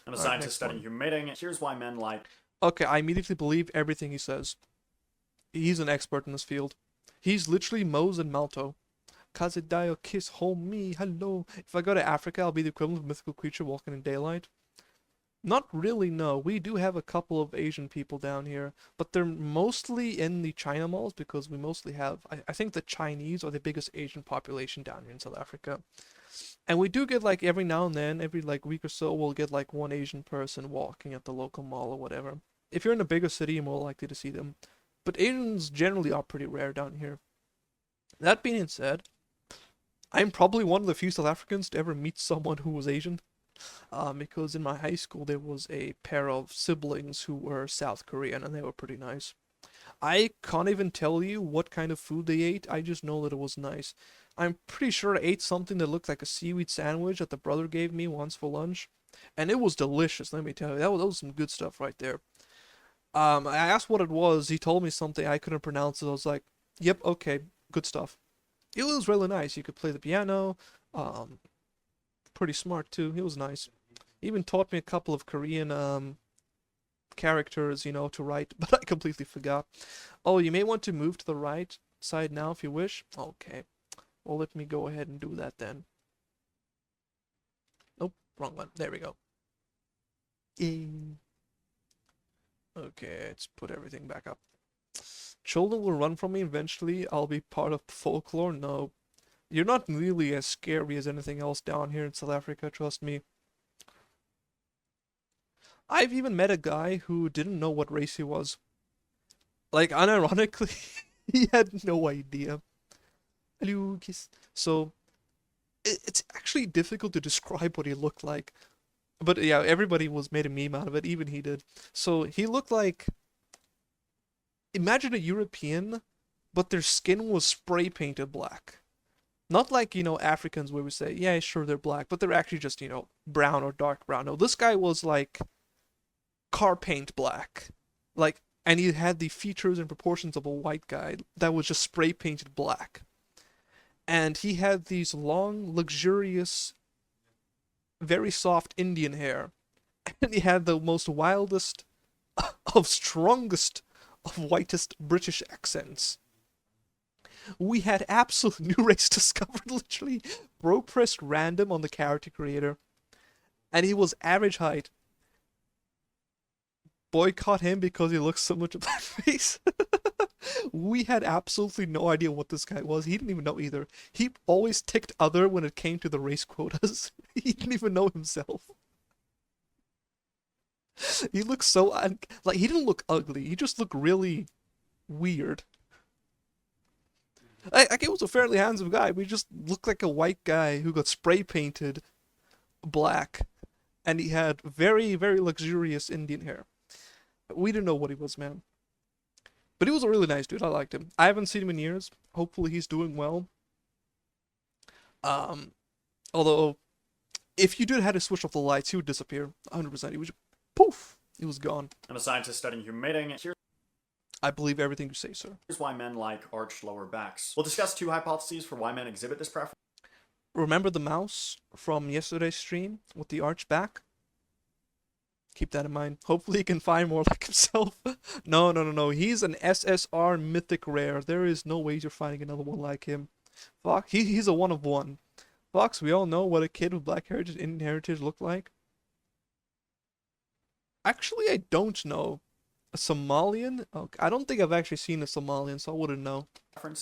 I'm a Alright, scientist next studying one. human mating. Here's why men like. Okay, I immediately believe everything he says. He's an expert in this field. He's literally Mose and Malto. Kazedayo kiss home me, hello. If I go to Africa, I'll be the equivalent of a mythical creature walking in daylight. Not really, no. We do have a couple of Asian people down here, but they're mostly in the China malls because we mostly have, I think the Chinese are the biggest Asian population down here in South Africa. And we do get like every now and then, every like week or so, we'll get like one Asian person walking at the local mall or whatever. If you're in a bigger city, you're more likely to see them. But Asians generally are pretty rare down here. That being said, I'm probably one of the few South Africans to ever meet someone who was Asian. Because in my high school there was a pair of siblings who were South Korean and they were pretty nice. I can't even tell you what kind of food they ate, I just know that it was nice. I'm pretty sure I ate something that looked like a seaweed sandwich that the brother gave me once for lunch, and it was delicious, let me tell you. That was some good stuff right there. I asked what it was, he told me something, I couldn't pronounce it, I was like, yep, okay, good stuff. It was really nice, you could play the piano, um, pretty smart too, it was nice. He even taught me a couple of Korean characters, to write, but I completely forgot. Oh, you may want to move to the right side now if you wish. Okay. Well, let me go ahead and do that then. Nope, wrong one. There we go. Yay. Okay, let's put everything back up. Children will run from me eventually. I'll be part of folklore. No, you're not really as scary as anything else down here in South Africa, trust me. I've even met a guy who didn't know what race he was. Like, unironically, he had no idea. Hello, kiss. So, it's actually difficult to describe what he looked like. But yeah, everybody was made a meme out of it, even he did. So, he looked like, imagine a European, but their skin was spray painted black. Not like, Africans where we say, yeah, sure, they're black, but they're actually just, brown or dark brown. No, this guy was like car paint black. Like, and he had the features and proportions of a white guy that was just spray painted black. And he had these long, luxurious, very soft Indian hair. And he had the most wildest, of strongest, of whitest British accents. We had absolute new race discovered, literally. Bro pressed random on the character creator, and he was average height. Boycott him because he looks so much of blackface. We had absolutely no idea what this guy was. He didn't even know either. He always ticked other when it came to the race quotas. He didn't even know himself. He looked so like he didn't look ugly. He just looked really weird. Like he was a fairly handsome guy, but he just looked like a white guy who got spray painted black, and he had very very luxurious Indian hair. We didn't know what he was, man. But he was a really nice dude. I liked him. I haven't seen him in years. Hopefully he's doing well. Um, Although if you did had to switch off the lights, he would disappear. 100%. He would just poof. He was gone. I'm a scientist studying human mating. I believe everything you say, sir. Here's why men like arched lower backs. We'll discuss two hypotheses for why men exhibit this preference. Remember the mouse from yesterday's stream with the arch back? Keep that in mind. Hopefully he can find more like himself. No, no, no, no. He's an SSR mythic rare. There is no way you're finding another one like him. Fox, he's a one of one. Fox, we all know what a kid with black heritage, Indian heritage looked like. Actually, I don't know. A Somalian? Okay, I don't think I've actually seen a Somalian, so I wouldn't know.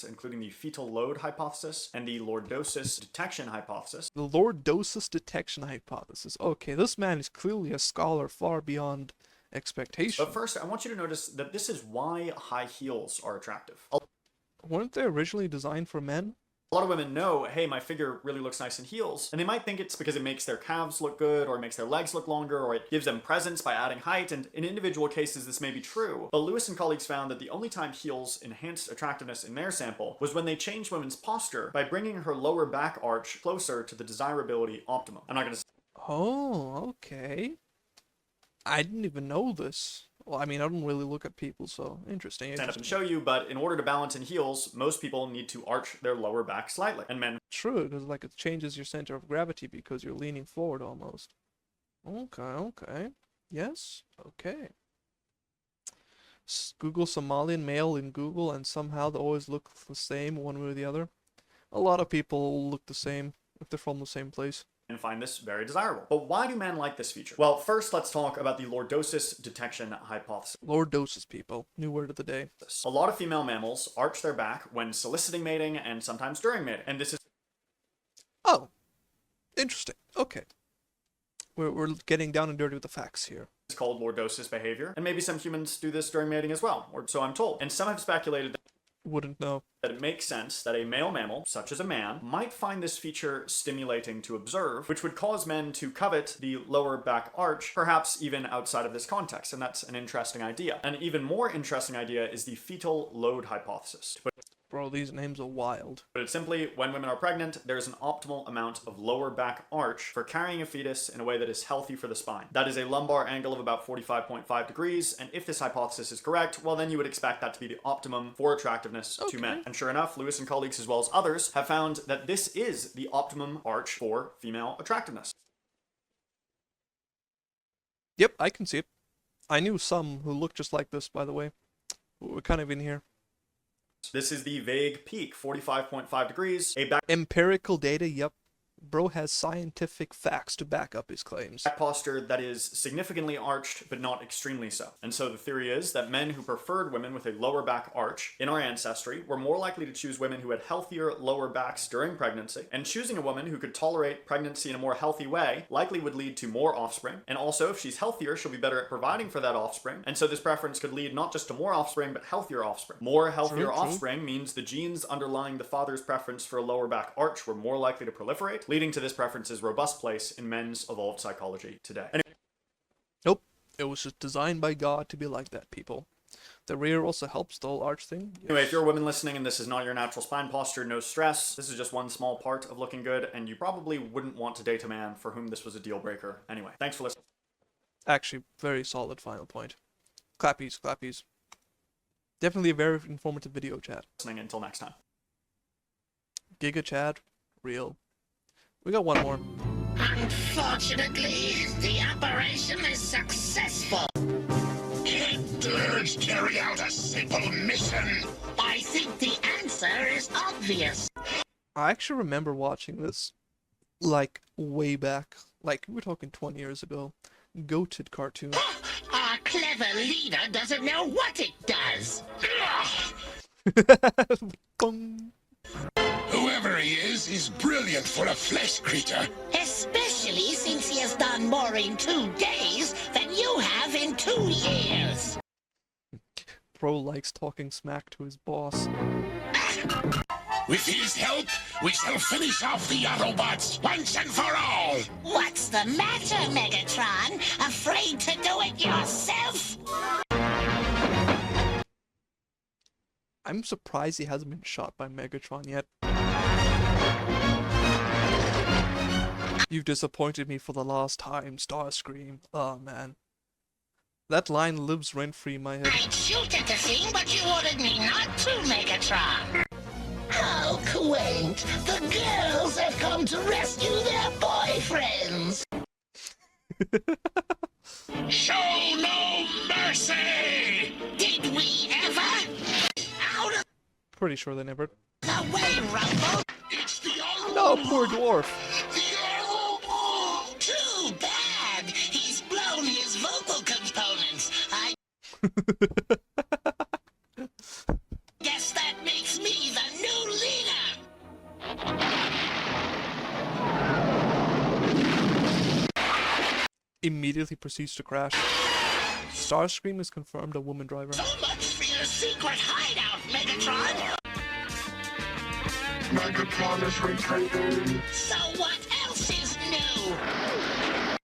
Including the fetal load hypothesis and the lordosis detection hypothesis. The lordosis detection hypothesis. Okay, this man is clearly a scholar far beyond expectation. But first, I want you to notice that this is why high heels are attractive. Weren't they originally designed for men? A lot of women know, hey, my figure really looks nice in heels, and they might think it's because it makes their calves look good, or it makes their legs look longer, or it gives them presence by adding height, and in individual cases this may be true, but Lewis and colleagues found that the only time heels enhanced attractiveness in their sample was when they changed women's posture by bringing her lower back arch closer to the desirability optimum. I'm not gonna. Oh, okay. I didn't even know this. Well, I mean, I don't really look at people, so interesting. Stand up and show you, but in order to balance in heels, most people need to arch their lower back slightly, and men. True, because like it changes your center of gravity because you're leaning forward almost. Okay. Yes? Okay. Google Somalian male in Google and somehow they always look the same one way or the other. A lot of people look the same if they're from the same place. And find this very desirable. But why do men like this feature? Well, first let's talk about the lordosis detection hypothesis. Lordosis, people. New word of the day. A lot of female mammals arch their back when soliciting mating and sometimes during mating. And this is Oh, interesting. Okay. We're getting down and dirty with the facts here. it's called lordosis behavior. And maybe some humans do this during mating as well, or so I'm told. And some have speculated Wouldn't know. that it makes sense that a male mammal, such as a man, might find this feature stimulating to observe, which would cause men to covet the lower back arch, perhaps even outside of this context. And that's an interesting idea. An even more interesting idea is the fetal load hypothesis. Bro, these names are wild. But it's simply, when women are pregnant, there's an optimal amount of lower back arch for carrying a fetus in a way that is healthy for the spine. That is a lumbar angle of about 45.5 degrees, and if this hypothesis is correct, well then you would expect that to be the optimum for attractiveness to men. And sure enough, Lewis and colleagues as well as others have found that this is the optimum arch for female attractiveness. Yep, I can see it. I knew some who looked just like this, by the way. We're kind of in here. This is the vague peak, 45.5 degrees, a back Empirical data, yep. Bro has scientific facts to back up his claims. posture that is significantly arched, but not extremely so. And so the theory is that men who preferred women with a lower back arch in our ancestry were more likely to choose women who had healthier lower backs during pregnancy, and choosing a woman who could tolerate pregnancy in a more healthy way likely would lead to more offspring. And also, if she's healthier, she'll be better at providing for that offspring. And so this preference could lead not just to more offspring, but healthier offspring. More healthier True. offspring means the genes underlying the father's preference for a lower back arch were more likely to proliferate, leading to this preference's robust place in men's evolved psychology today. Nope. It was just designed by God to be like that, people. The rear also helps the whole arch thing. Anyway, if you're a woman listening and this is not your natural spine posture, no stress. This is just one small part of looking good, and you probably wouldn't want to date a man for whom this was a deal breaker. Anyway, thanks for Actually, very solid final point. Clappies, clappies. Definitely a very informative video, chat. listening. Until next time. Giga Chad, real. We got one more. Unfortunately, the operation is successful. Can't carry out a simple mission. I think the answer is obvious. I actually remember watching this, like, way back. Like, we're talking 20 years ago. Goated cartoon. Our clever leader doesn't know what it does. Boom. Whoever he is, he's brilliant for a flesh creature. Especially since he has done more in 2 days than you have in 2 years. Bro likes talking smack to his boss. With his help, we shall finish off the Autobots once and for all. What's the matter, Megatron? Afraid to do it yourself? I'm surprised he hasn't been shot by Megatron yet. You've disappointed me for the last time, Starscream. Oh, man. That line lives rent-free in my head. I'd shoot at the thing, but you ordered me not to, Megatron. How quaint. The girls have come to rescue their boyfriends. Show no mercy! Did we ever? Out of Pretty sure they never... the way, Rumble. It's the old... No, poor dwarf! The old... Too bad. He's blown his vocal components. I guess that makes me the new leader. Immediately proceeds to crash. Starscream is confirmed a woman driver. So much for your secret hideout, Megatron. Megatron is retreating. So what else is new?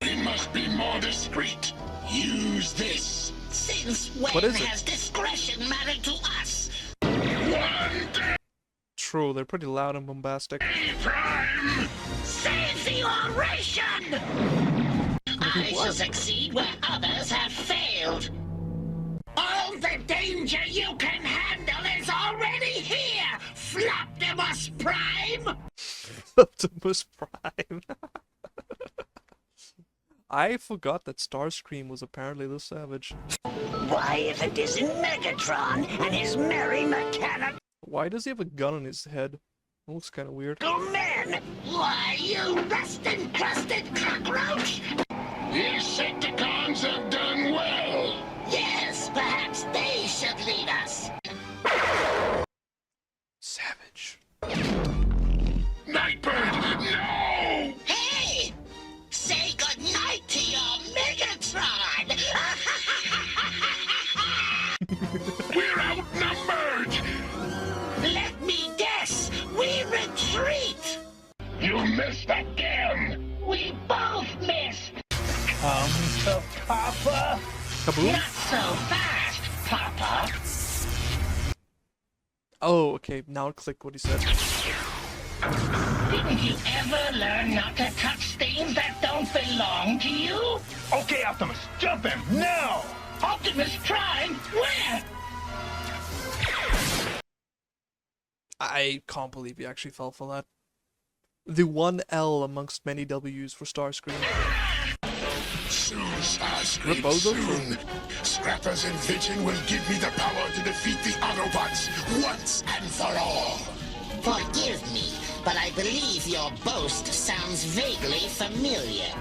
We must be more discreet. Use this. Since What when is it? has discretion mattered to us? One True, they're pretty loud and bombastic. day prime. Save the oration! I shall succeed where others have failed. All the danger you can handle is already here, Floptimus Prime! Optimus Prime. I forgot that Starscream was apparently this savage. Why, if it isn't Megatron and his merry mechanical Why does he have a gun on his head? It looks kind of weird. men! Why, you rust-encrusted cockroach! The Insecticons have done well. Yes, perhaps they should lead us. Savage. Nightbird, no! Hey! Say goodnight to your Megatron! We're outnumbered! Let me guess, we retreat! You missed again! We both missed! Come to Papa? Kaboom? Not so fast, Papa! Oh, okay. Now click what he said. Didn't you ever learn not to touch things that don't belong to you? Okay, Optimus, jump him, now! Optimus Prime, where? I can't believe he actually fell for that. The one L amongst many W's for Starscream. Soon, Starscream, Rebozo? soon. Scrappers and Vision will give me the power to defeat the Autobots once and for all. Forgive me, but I believe your boast sounds vaguely familiar.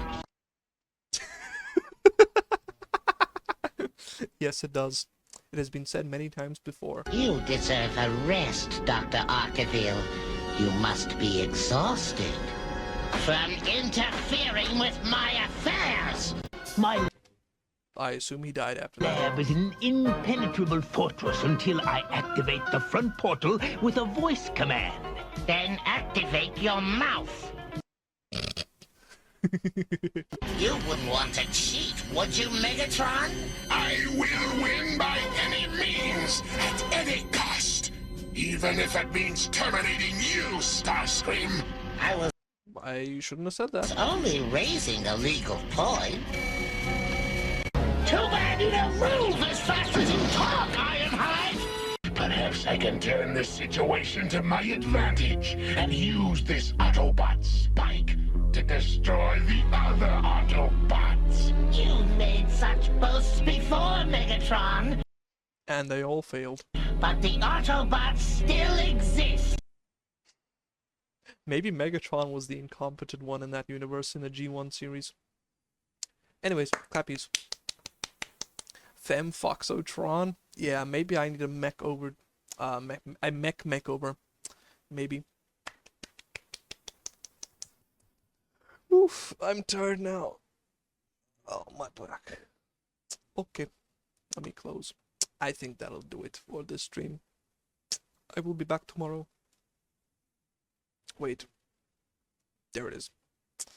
Yes, it does. It has been said many times before. You deserve a rest, Dr. Arkeville. You must be exhausted from interfering with my affairs. My I assume he died after that. lab is an impenetrable fortress until I activate the front portal with a voice command. Then activate your mouth. You wouldn't want to cheat, would you, Megatron? I will win by any means, at any cost. Even if it means terminating you, Starscream. I was I shouldn't have said that. only raising a legal point. Too bad you don't move as fast as you talk, Ironhide! Perhaps I can turn this situation to my advantage and use this Autobot spike to destroy the other Autobots. You made such boasts before, Megatron, And they all failed. but the Autobots still exist. Maybe Megatron was the incompetent one in that universe in the G1 series. Anyways, clappies. Fem Foxotron. Yeah, maybe I need a mech over. Mech over. Maybe. Oof, I'm tired now. Oh, my back. Okay, let me close. I think that'll do it for this stream. I will be back tomorrow. Wait. There it is.